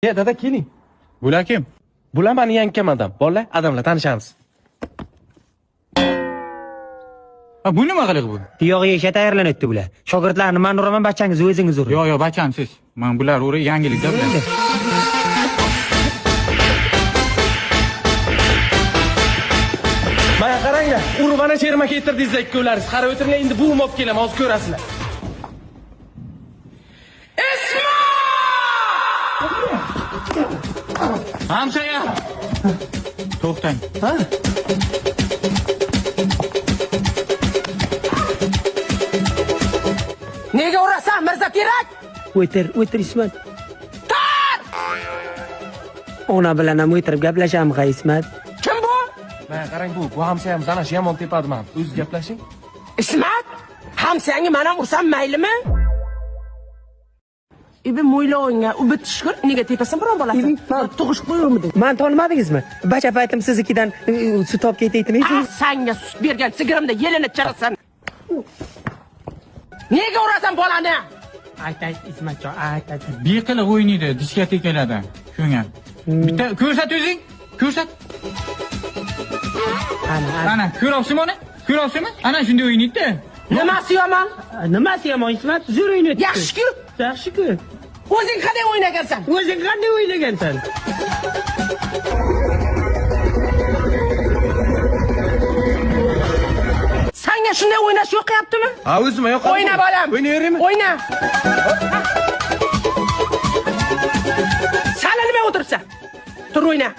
Dada keling. Bular kim? Bular meni yangi komandan. Bolalar, odamlar tanishamiz. Ha, bu nima qiliq bu? Tuyog'i ishga tayyorlanibdi bular. Shogirdlarni men uraman, bachangiz o'zingiz uring. Yo'q, bacham siz. Men bular o'ri yangilikda bular. Mana qaranglar, urvana cherma keltirdingiz ikkovlaringiz. Qarab o'tiringlar, endi buvim olib kelaman, hozir ko'rasizlar. Hamshaya! To'xtang. Ha? Nega urasan, Mirza kerak? O'tir Ismat. Ona bilan ham o'tirib gaplashamiz, Ismat. Kim bu? Mana qarang, bu hamshayamiz ana shu yomon tepadi men. O'zingiz gaplashing. Ismat? Hamsangi men ham ursam maylimi? Ibi mo'ylovingga u bitishkur, nega tepasan biron bolasi? Tug'ish qo'yurmidi? Men tonimadingizmi? Bacha paytim siznikidan sut olib ketaytmaysiz? Sanga sut bergan sigirimda yelini chirasan. Nega urasan bolani? Aytay Ismatjon, aytay. Beqiliq o'ynaydi diskotekalarda. Shunga. Bitta ko'rsat o'zing. Ko'rsat. Ana, ko'ryapsizmi uni? Ko'ryapsizmi? Ana shunday o'ynaydi-da. Nimasi yomon? Nimasi yomon Ismat? Zo'r o'ynaydi. Yaxshi-ku. Yaxshi-ku. O'zing qanday o'ynagansan? O'zing qanday o'ynagansan? Sanga shunday o'ynash yo'qyaptimi? Ha, o'zim yo'q. O'yna bolam. O'ynayveraymi? O'yna. Sana nima o'tiribsan? Tur o'yna.